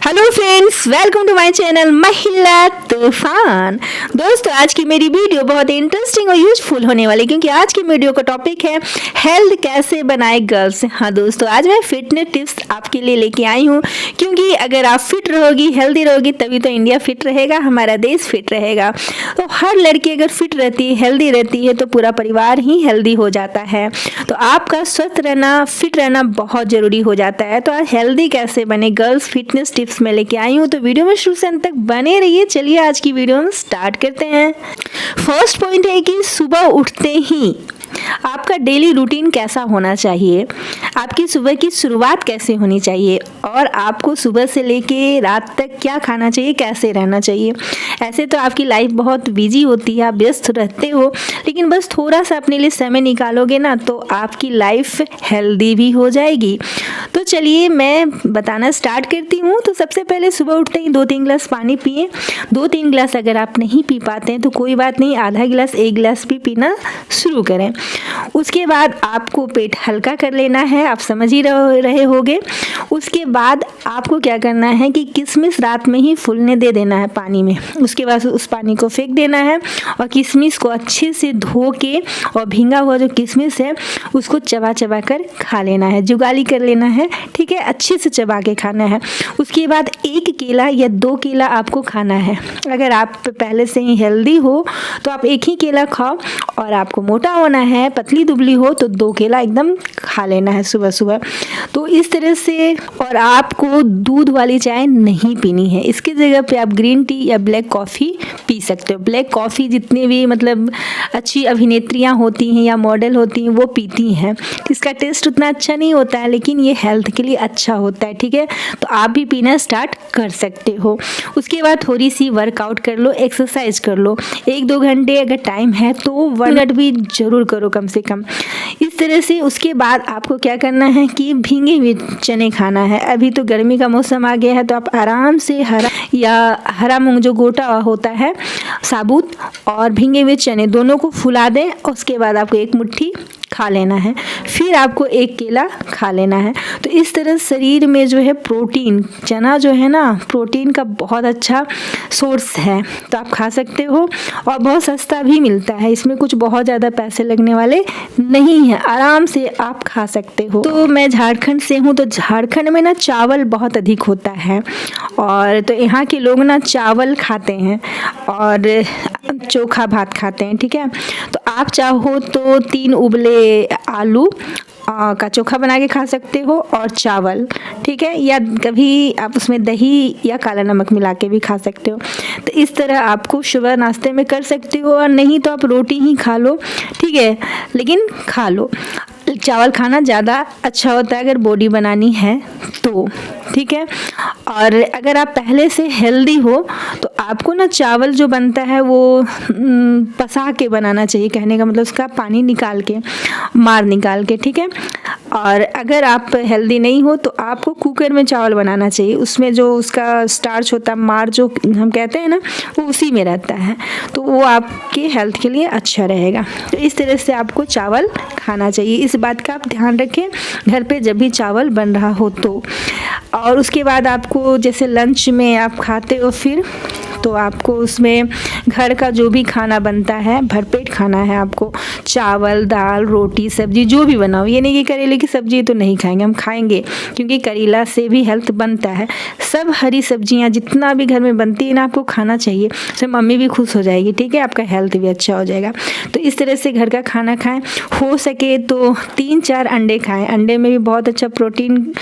Hello friends, welcome to my channel Mahila Toofan. दोस्तों, आज की मेरी वीडियो बहुत ही इंटरेस्टिंग और यूजफुल होने वाली, क्योंकि आज की वीडियो का टॉपिक है हेल्थ कैसे बनाए गर्ल्स। हाँ दोस्तों, आज मैं फिटनेस टिप्स आपके लिए लेके आई हूँ, क्योंकि अगर आप फिट रहोगी, हेल्दी रहोगी, तभी तो इंडिया फिट रहेगा, हमारा देश फिट रहेगा। तो हर लड़की अगर फिट रहती है, हेल्दी रहती है, तो पूरा परिवार ही हेल्दी हो जाता है। तो आपका स्वस्थ रहना, फिट रहना बहुत जरूरी हो जाता है। तो आज हेल्दी कैसे बने गर्ल्स फिटनेस टिप्स में लेके आई हूँ, तो वीडियो में शुरू से अंत तक बने रहिए। चलिए आज की वीडियो में स्टार्ट करते हैं। फर्स्ट पॉइंट है कि सुबह उठते ही आपका डेली रूटीन कैसा होना चाहिए, आपकी सुबह की शुरुआत कैसे होनी चाहिए, और आपको सुबह से लेके रात तक क्या खाना चाहिए, कैसे रहना चाहिए। ऐसे तो आपकी लाइफ बहुत बिजी होती है, आप व्यस्त रहते हो, लेकिन बस थोड़ा सा अपने लिए समय निकालोगे ना, तो आपकी लाइफ हेल्दी भी हो जाएगी। तो चलिए मैं बताना स्टार्ट करती हूँ। तो सबसे पहले सुबह उठते ही 2-3 गिलास पानी पिए। 2-3 गिलास अगर आप नहीं पी पाते हैं तो कोई बात नहीं, आधा गिलास 1 गिलास भी पीना शुरू करें। उसके बाद आपको पेट हल्का कर लेना है, आप समझ ही रहे होंगे। उसके बाद आपको क्या करना है कि किशमिश रात में ही फूलने दे देना है पानी में। उसके बाद उस पानी को फेंक देना है और किशमिश को अच्छे से धो के और भींगा हुआ जो किशमिश है उसको चबा चबा कर खा लेना है, जुगाली कर लेना है, ठीक है, अच्छे से चबा के खाना है। उसके बाद 1 केला या 2 केला आपको खाना है। अगर आप पहले से ही हेल्दी हो तो आप 1 ही केला खाओ, और आपको मोटा होना है, पतली दुबली हो, तो 2 केला एकदम खा लेना है सुबह सुबह। तो इस तरह से, और आपको दूध वाली चाय नहीं पीनी है, इसकी जगह पे आप ग्रीन टी या ब्लैक कॉफ़ी पी सकते हो। ब्लैक कॉफ़ी जितनी भी मतलब अच्छी अभिनेत्रियां होती हैं या मॉडल होती हैं वो पीती हैं। इसका टेस्ट उतना अच्छा नहीं होता है, लेकिन ये हेल्थ के लिए अच्छा होता है, ठीक है। तो आप भी पीना स्टार्ट कर सकते हो। उसके बाद थोड़ी सी वर्कआउट कर लो, एक्सरसाइज कर लो। 1-2 घंटे अगर टाइम है तो 1 मिनट भी जरूर करो कम से कम, इस तरह से। उसके बाद आपको क्या करना है कि भींगे हुए चने खाना है। अभी तो गर्मी का मौसम आ गया है, तो आप आराम से हरा मूंग जो गोटा होता है साबुत, और भींगे हुए चने दोनों को फुला दें। उसके बाद आपको 1 मुट्ठी खा लेना है, फिर आपको 1 केला खा लेना है। तो इस तरह शरीर में जो है प्रोटीन, चना जो है ना, प्रोटीन का बहुत अच्छा सोर्स है, तो आप खा सकते हो, और बहुत सस्ता भी मिलता है। इसमें कुछ बहुत ज़्यादा पैसे लगने वाले नहीं हैं, आराम से आप खा सकते हो। तो मैं झारखंड से हूँ, तो झारखंड में ना चावल बहुत अधिक होता है, और तो यहाँ के लोग ना चावल खाते हैं और चोखा भात खाते हैं, ठीक है। तो आप चाहो तो 3 उबले आलू का चोखा बना के खा सकते हो, और चावल, ठीक है, या कभी आप उसमें दही या काला नमक मिला के भी खा सकते हो। तो इस तरह आपको सुबह नाश्ते में कर सकते हो, और नहीं तो आप रोटी ही खा लो, ठीक है, लेकिन खा लो। चावल खाना ज़्यादा अच्छा होता है अगर बॉडी बनानी है तो, ठीक है। और अगर आप पहले से हेल्दी हो तो आपको ना चावल जो बनता है वो पसा के बनाना चाहिए, कहने का मतलब उसका पानी निकाल के, मार निकाल के, ठीक है। और अगर आप हेल्दी नहीं हो तो आपको कुकर में चावल बनाना चाहिए, उसमें जो उसका स्टार्च होता है, मार जो हम कहते हैं ना, वो उसी में रहता है, तो वो आपके हेल्थ के लिए अच्छा रहेगा। तो इस तरह से आपको चावल खाना चाहिए, इस बात का आप ध्यान रखें घर पे जब भी चावल बन रहा हो तो। और उसके बाद आपको जैसे लंच में आप खाते हो, फिर तो आपको उसमें घर का जो भी खाना बनता है भरपेट खाना है आपको, चावल, दाल, रोटी, सब्जी जो भी बनाओ। ये नहीं कि करेले की सब्जी तो नहीं खाएंगे, हम खाएंगे, क्योंकि करेला से भी हेल्थ बनता है। सब हरी सब्जियां जितना भी घर में बनती है ना, आपको खाना चाहिए, तो मम्मी भी खुश हो जाएगी, ठीक है, आपका हेल्थ भी अच्छा हो जाएगा। तो इस तरह से घर का खाना खाएं। हो सके तो 3-4 अंडे खाएं, अंडे में भी बहुत अच्छा प्रोटीन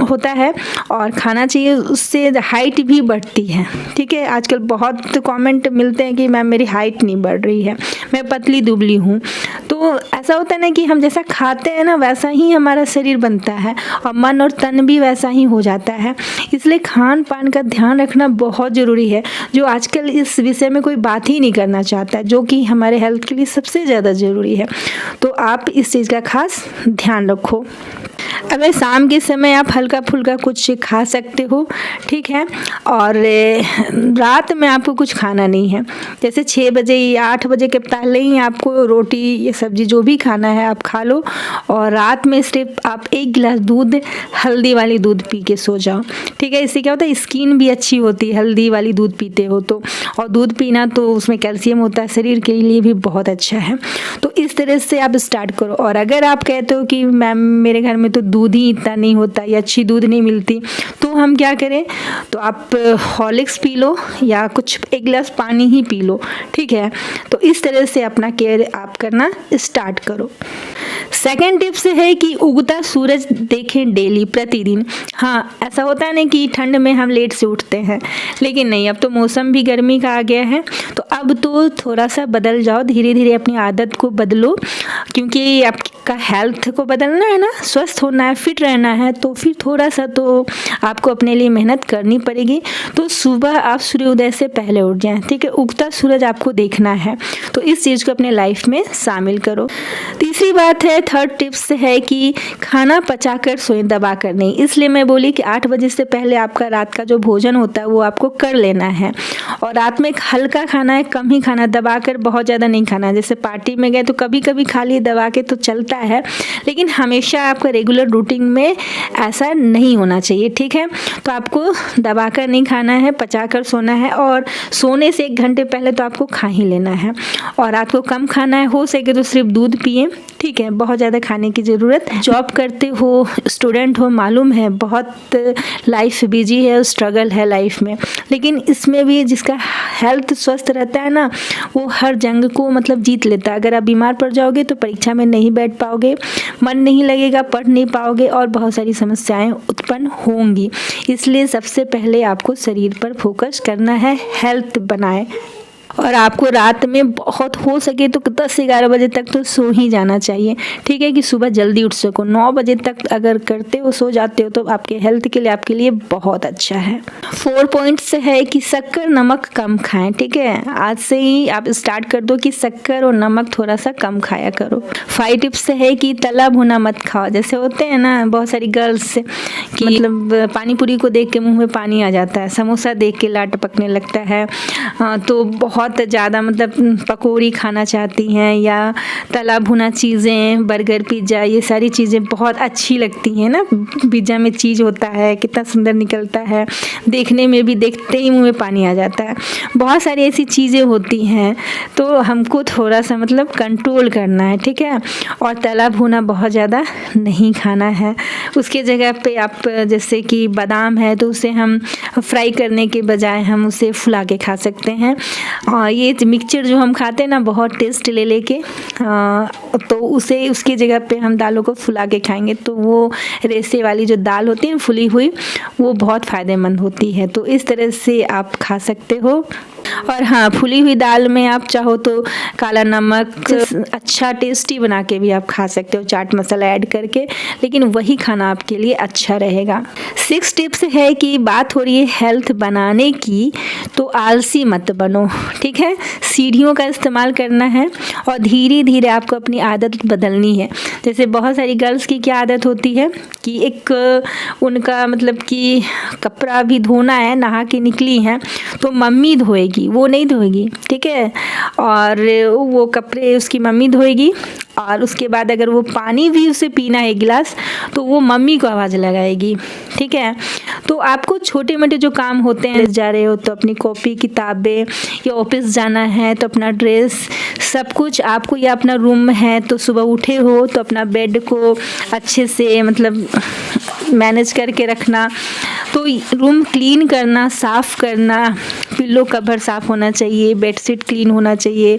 होता है, और खाना चाहिए, उससे हाइट भी बढ़ती है, ठीक है। आजकल बहुत कमेंट मिलते हैं कि मैम मेरी हाइट नहीं बढ़ रही है, मैं पतली दुबली हूँ। तो ऐसा होता है ना कि हम जैसा खाते हैं ना वैसा ही हमारा शरीर बनता है, और मन और तन भी वैसा ही हो जाता है। इसलिए खान पान का ध्यान रखना बहुत ज़रूरी है, जो आजकल इस विषय में कोई बात ही नहीं करना चाहता, जो कि हमारे हेल्थ के लिए सबसे ज़्यादा ज़रूरी है। तो आप इस चीज़ का खास ध्यान रखो। अगर शाम के समय आप हल्का फुल्का कुछ खा सकते हो, ठीक है, और रात में आपको कुछ खाना नहीं है। जैसे 6 बजे या 8 बजे के पहले ही आपको रोटी या सब्जी जो भी खाना है आप खा लो, और रात में सिर्फ आप 1 गिलास दूध, हल्दी वाली दूध पी के सो जाओ। ठीक है, इससे क्या होता है, स्किन भी अच्छी होती है हल्दी वाली दूध पीते हो तो। और दूध पीना तो उसमें कैल्शियम होता है, शरीर के लिए भी बहुत अच्छा है। तो इस तरह से आप स्टार्ट करो। और अगर आप कहते हो कि मैम मेरे घर में तो दूध ही इतना नहीं होता या अच्छी दूध नहीं मिलती, तो हम क्या करें, तो आप हॉर्लिक्स पी लो या कुछ 1 गिलास पानी ही पी लो। ठीक है, तो इस तरह से अपना केयर आप करना स्टार्ट करो। सेकेंड टिप्स है कि उगता सूरज देखें डेली, प्रतिदिन। हाँ, ऐसा होता है ना कि ठंड में हम लेट से उठते हैं, लेकिन नहीं, अब तो मौसम भी गर्मी का आ गया है, तो अब तो थोड़ा सा बदल जाओ, धीरे धीरे अपनी आदत को बदलो, क्योंकि आपका हेल्थ को बदलना है ना, स्वस्थ होना है, फिट रहना है, तो फिर थोड़ा सा तो आपको अपने लिए मेहनत करनी पड़ेगी। तो सुबह आप सूर्योदय से पहले उठ जाएं। ठीक है, उगता सूरज आपको देखना है, तो इस चीज़ को अपने लाइफ में शामिल करो। तीसरी बात है, थर्ड टिप्स है कि खाना पचाकर सोएं, दबा कर नहीं। इसलिए मैं बोली कि 8 बजे से पहले आपका रात का जो भोजन होता है वो आपको कर लेना है। और रात में हल्का खाना है, कम ही खाना, दबा कर बहुत ज़्यादा नहीं खाना है। जैसे पार्टी में गए तो कभी कभी खा लिए दबा के तो चलता है, लेकिन हमेशा आपका रेगुलर रूटीन में ऐसा नहीं होना चाहिए। ठीक है, तो आपको दबा कर नहीं खाना है, पचा कर सोना है, और सोने से 1 घंटे पहले तो आपको खा ही लेना है। और रात को कम खाना है, हो सके तो सिर्फ दूध पिए। ठीक है, बहुत ज़्यादा खाने की ज़रूरत। जॉब करते हो, स्टूडेंट हो, मालूम है बहुत लाइफ बिजी है, स्ट्रगल है लाइफ में, लेकिन इसमें भी जिसका हेल्थ स्वस्थ रहता है ना, वो हर जंग को मतलब जीत लेता है। अगर आप बीमार पड़ जाओगे तो परीक्षा में नहीं बैठ पाओगे, मन नहीं लगेगा, पढ़ नहीं पाओगे, और बहुत सारी समस्याएं उत्पन्न होंगी। इसलिए सबसे पहले आपको शरीर पर फोकस करना है, हेल्थ बनाए। और आपको रात में बहुत हो सके तो 10 से 11 बजे तक तो सो ही जाना चाहिए। ठीक है, कि सुबह जल्दी उठ सको। 9 बजे तक अगर करते हो, सो जाते हो, तो आपके हेल्थ के लिए, आपके लिए बहुत अच्छा है। 4 पॉइंट्स है कि शक्कर नमक कम खाएं। ठीक है, आज से ही आप स्टार्ट कर दो कि शक्कर और नमक थोड़ा सा कम खाया करो। 5 टिप्स है कि तला भुना मत खाओ। जैसे होते हैं ना बहुत सारी गर्ल्स कि मतलब पानी पूरी को देख के मुंह में पानी आ जाता है, समोसा देख के लाट टपकने लगता है, तो बहुत ज़्यादा मतलब पकौड़ी खाना चाहती हैं, या तला भुना चीज़ें, बर्गर, पिज़्ज़ा, ये सारी चीज़ें बहुत अच्छी लगती हैं ना। पिज़्ज़ा में चीज़ होता है, कितना सुंदर निकलता है, देखने में भी, देखते ही मुंह में पानी आ जाता है। बहुत सारी ऐसी चीज़ें होती हैं, तो हमको थोड़ा सा मतलब कंट्रोल करना है। ठीक है, और तला भुना बहुत ज़्यादा नहीं खाना है। उसके जगह पे आप जैसे कि बादाम है, तो उसे हम फ्राई करने के बजाय हम उसे फुला के खा सकते हैं। ये मिक्सचर जो हम खाते हैं ना बहुत टेस्ट ले लेके, तो उसे उसकी जगह पे हम दालों को फुला के खाएंगे, तो वो रेसे वाली जो दाल होती है फुली हुई, वो बहुत फ़ायदेमंद होती है। तो इस तरह से आप खा सकते हो। और हाँ, फुली हुई दाल में आप चाहो तो काला नमक अच्छा टेस्टी बना के भी आप खा सकते हो, चाट मसाला ऐड करके, लेकिन वही खाना आपके लिए अच्छा रहेगा। 6 टिप्स है कि बात हो रही है हेल्थ बनाने की, तो आलसी मत बनो। ठीक है, सीढ़ियों का इस्तेमाल करना है, और धीरे धीरे आपको अपनी आदत बदलनी है। जैसे बहुत सारी गर्ल्स की क्या आदत होती है कि एक उनका मतलब कि कपड़ा भी धोना है, नहा के निकली हैं तो मम्मी धोएगी, वो नहीं धोएगी। ठीक है, और वो कपड़े उसकी मम्मी धोएगी, और उसके बाद अगर वो पानी भी उसे पीना है 1 गिलास, तो वो मम्मी को आवाज़ लगाएगी। ठीक है, तो आपको छोटे मोटे जो काम होते हैं, जा रहे हो तो अपनी कॉपी किताबें, या ऑफिस जाना है तो अपना ड्रेस, सब कुछ आपको, या अपना रूम है तो सुबह उठे हो तो अपना बेड को अच्छे से मतलब मैनेज करके रखना। तो रूम क्लीन करना, साफ़ करना, पिल्लो कवर साफ़ होना चाहिए, बेडशीट क्लीन होना चाहिए,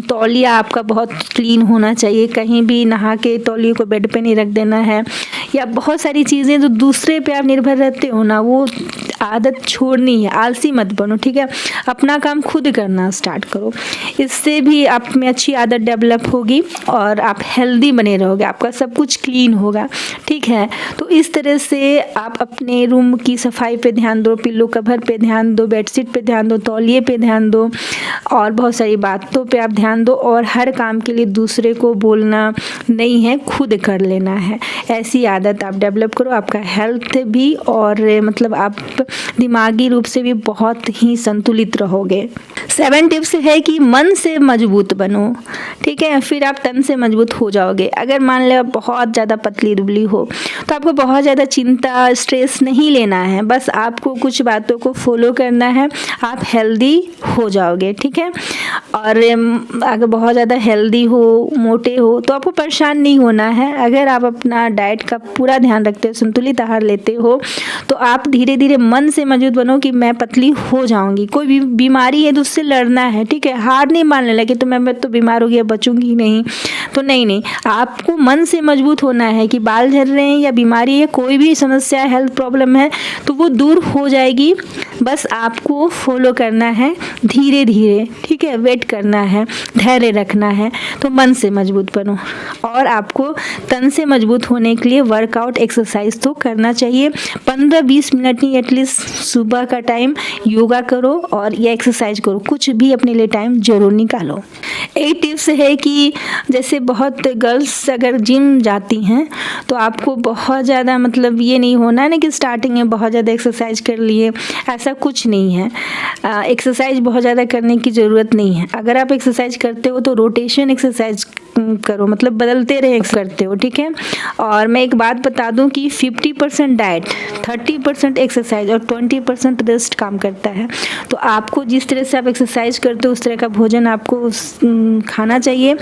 तौलिया आपका बहुत क्लीन होना चाहिए, कहीं भी नहा के तौलिए को बेड पे नहीं रख देना है। या बहुत सारी चीज़ें जो दूसरे पे आप निर्भर रहते हो ना, वो आदत छोड़नी है। आलसी मत बनो। ठीक है, अपना काम खुद करना स्टार्ट करो। इससे भी आप में अच्छी आदत डेवलप होगी और आप हेल्दी बने रहोगे, आपका सब कुछ क्लीन होगा, ठीक है। तो इस तरह से आप अपने रूम की सफाई पे ध्यान दो, पिल्लो कवर पे ध्यान दो, बेडशीट पे ध्यान दो, तौलिए पे ध्यान दो और बहुत सारी बातों पे आप ध्यान दो। और हर काम के लिए दूसरे को बोलना नहीं है, खुद कर लेना है। ऐसी आदत आप डेवलप करो, आपका हेल्थ भी और मतलब आप दिमागी रूप से भी बहुत ही संतुलित रहोगे। 7 टिप्स है कि मन से मजबूत बनो, ठीक है, फिर आप तन से मजबूत हो जाओगे। अगर मान लो आप बहुत ज़्यादा पतली दुबली हो तो आपको बहुत ज़्यादा चिंता स्ट्रेस नहीं लेना है, बस आपको कुछ बातों को फॉलो करना है, आप हेल्दी हो जाओगे, ठीक है। और अगर बहुत ज़्यादा हेल्दी हो, मोटे हो तो आपको परेशान नहीं होना है। अगर आप अपना डाइट का पूरा ध्यान रखते हो, संतुलित आहार लेते हो तो आप धीरे धीरे मन से मजबूत बनो कि मैं पतली हो जाऊंगी। कोई भी बीमारी है तो उससे लड़ना है, ठीक है। हार नहीं मानने लगे तो मैं तो बीमार हो गया, बचूंगी नहीं, तो नहीं, आपको मन से मजबूत होना है कि बाल झड़ रहे हैं या बीमारी है, कोई भी समस्या हेल्थ प्रॉब्लम है तो वो दूर हो जाएगी। बस आपको फॉलो करना है धीरे धीरे, ठीक है, वेट करना है, धैर्य रखना है। तो मन से मजबूत बनो और आपको तन से मजबूत होने के लिए वर्कआउट एक्सरसाइज तो करना चाहिए। 15-20 मिनट नहीं, एटलीस्ट सुबह का टाइम योगा करो और या एक्सरसाइज करो, कुछ भी अपने लिए टाइम जरूर निकालो। 8 टिप्स है कि जैसे बहुत गर्ल्स अगर जिम जाती हैं तो आपको बहुत ज़्यादा मतलब ये नहीं होना है ना कि स्टार्टिंग में बहुत ज़्यादा एक्सरसाइज कर लिए, ऐसा कुछ नहीं है। एक्सरसाइज बहुत ज़्यादा करने की ज़रूरत नहीं है। अगर आप एक्सरसाइज करते हो तो रोटेशन एक्सरसाइज करो, मतलब बदलते रहे करते हो, ठीक है। और मैं एक बात बता दूं कि 50% डाइट, 30% एक्सरसाइज और 20% रेस्ट काम करता है। तो आपको जिस तरह से आप एक्सरसाइज करते हो उस तरह का भोजन आपको खाना चाहिए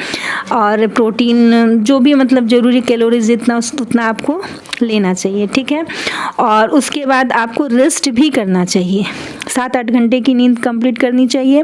और प्रोटीन जो भी मतलब ज़रूरी कैलोरीज जितना उतना आपको लेना चाहिए, ठीक है। और उसके बाद आपको रेस्ट भी करना चाहिए, 7-8 घंटे की नींद कंप्लीट करनी चाहिए।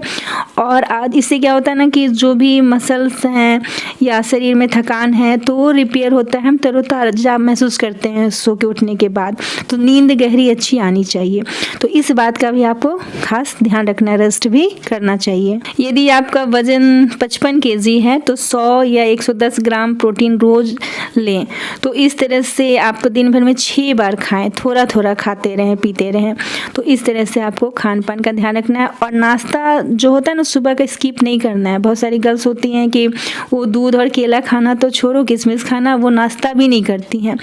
और आज इससे क्या होता है ना कि जो भी मसल्स हैं या शरीर में थकान है तो वो रिपेयर होता है, हम तरोताज़ा महसूस करते हैं सो के उठने के बाद। तो नींद गहरी अच्छी आनी चाहिए, तो इस बात का भी आपको खास ध्यान रखना है, रेस्ट भी करना चाहिए। यदि आपका वजन 55 kg है तो 100 या 110 ग्राम प्रोटीन रोज लें। तो इस तरह से आप दिन भर में 6 बार खाएं, थोड़ा थोड़ा खाते रहें, पीते रहें। तो इस तरह से आपको खान पान का ध्यान रखना है। और नाश्ता जो होता है ना सुबह का स्किप नहीं करना है। बहुत सारी गर्ल्स होती हैं कि वो दूध और केला खाना तो छोड़ो, किशमिश खाना, वो नाश्ता भी नहीं करती हैं।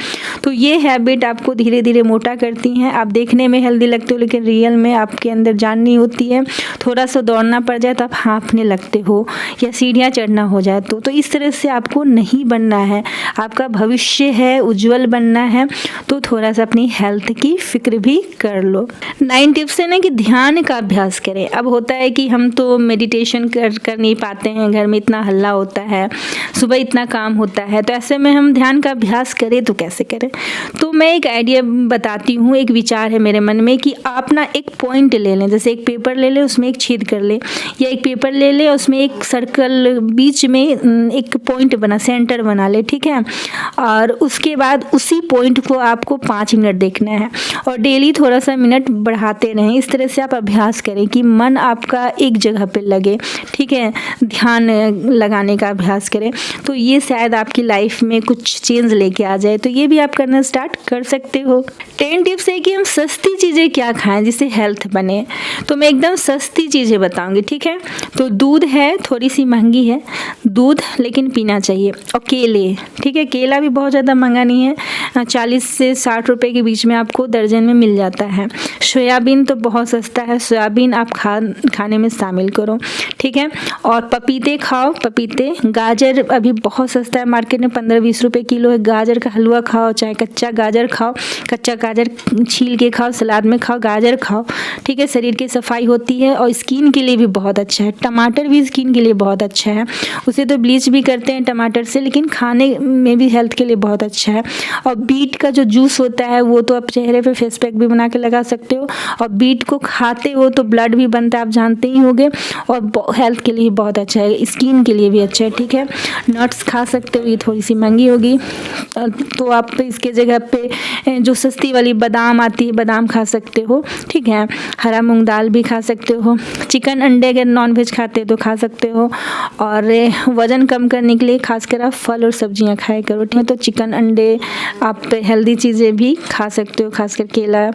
तो ये हैबिट आपको धीरे धीरे मोटा करती हैं। आप देखने में हेल्दी लगते हो लेकिन रियल में आपके अंदर जान नहीं होती है। थोड़ा सा दौड़ना पड़ जाए तो आप हाँफने लगते हो या सीढ़ियाँ चढ़ना हो जाए तो इस तरह से आपको नहीं बनना है। आपका भविष्य है, उज्जवल बनना है, तो थोड़ा सा अपनी हेल्थ की फिक्र भी कर लो। 9 टिप्स है ना कि ध्यान का अभ्यास करें। अब होता है कि हम तो मेडिटेशन कर नहीं पाते हैं, घर में इतना हल्ला होता है, सुबह इतना काम होता है, तो ऐसे में हम ध्यान का अभ्यास करें तो कैसे करें। तो मैं एक आइडिया बताती हूँ, एक विचार है मेरे मन में कि आप ना एक पॉइंट ले लें, जैसे एक पेपर ले लें उसमें एक छेद कर लें, या एक पेपर ले लें उसमें एक सर्कल बीच में एक पॉइंट बना, सेंटर बना ले, ठीक है। और उसके बाद उसी पॉइंट को आपको 5 मिनट देखना है और डेली थोड़ा सा मिनट बढ़ाते रहें। इस तरह से आप अभ्यास करें कि मन आपका एक जगह पे लगे, ठीक है, ध्यान लगाने का अभ्यास करें। तो ये शायद आपकी लाइफ में कुछ चेंज लेके आ जाए, तो ये भी आप करना स्टार्ट कर सकते हो। 10 टिप्स है कि हम सस्ती चीज़ें क्या खाएं जिससे हेल्थ बने। तो मैं एकदम सस्ती चीज़ें बताऊंगी, ठीक है। तो दूध है, थोड़ी सी महंगी है दूध, लेकिन पीना चाहिए। और केले, ठीक है, केला भी बहुत ज़्यादा महंगा नहीं है, 40 से 60 रुपए के बीच में आपको दर्जन में मिल जाता है। सोयाबीन तो बहुत सस्ता है, सोयाबीन आप खाने में शामिल करो, ठीक है। और पपीते खाओ, पपीते। गाजर अभी बहुत सस्ता है मार्केट में, 15-20 रुपए किलो है। गाजर का हलवा खाओ, चाहे कच्चा गाजर खाओ, कच्चा गाजर छील के खाओ, सलाद में खाओ, गाजर खाओ, ठीक है। शरीर की सफाई होती है और स्किन के लिए भी बहुत अच्छा है। टमाटर भी स्किन के लिए बहुत अच्छा है, उसे तो ब्लीच भी करते हैं टमाटर से, लेकिन खाने में भी हेल्थ के लिए बहुत अच्छा है। और बीट का जो जूस होता है वो तो आप चेहरे पे फेस पैक भी बना के लगा सकते हो। और बीट को खाते हो तो ब्लड भी बनता है, आप जानते ही होंगे, और हेल्थ के लिए बहुत अच्छा है, स्किन के लिए भी अच्छा है। ठीक है, नट्स खा सकते हो, ये थोड़ी सी महंगी होगी तो आप इसके जगह पे जो सस्ती वाली बादाम आती है बादाम खा सकते हो। ठीक है, हरा मूंग दाल भी खा सकते हो, चिकन अंडे अगर नॉन वेज खाते हो तो खा सकते हो, और वज़न कम करने के लिए खासकर आप फल और सब्जियां खाया करो। ठीक है, तो चिकन अंडे आप हेल्दी चीज़ें भी खा सकते हो, खासकर केला।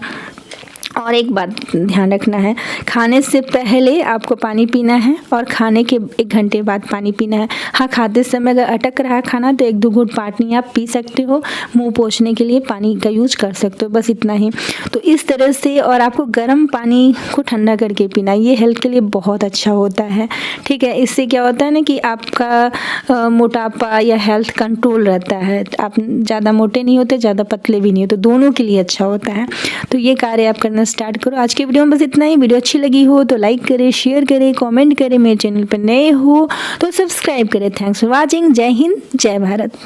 और एक बात ध्यान रखना है, खाने से पहले आपको पानी पीना है और खाने के 1 घंटे बाद पानी पीना है। हाँ, खाते समय अगर अटक रहा है खाना तो 1-2 घूंट पानी आप पी सकते हो, मुंह पोंछने के लिए पानी का यूज कर सकते हो, बस इतना ही। तो इस तरह से, और आपको गर्म पानी को ठंडा करके पीना, ये हेल्थ के लिए बहुत अच्छा होता है। ठीक है, इससे क्या होता है ना कि आपका मोटापा या हेल्थ कंट्रोल रहता है, आप ज़्यादा मोटे नहीं होते, ज़्यादा पतले भी नहीं होते, दोनों के लिए अच्छा होता है। तो ये कार्य आप करना स्टार्ट करो। आज के वीडियो में बस इतना ही। वीडियो अच्छी लगी हो तो लाइक करें, शेयर करें, कमेंट करें। मेरे चैनल पर नए हो तो सब्सक्राइब करें। Thanks for watching. जय हिंद, जय भारत।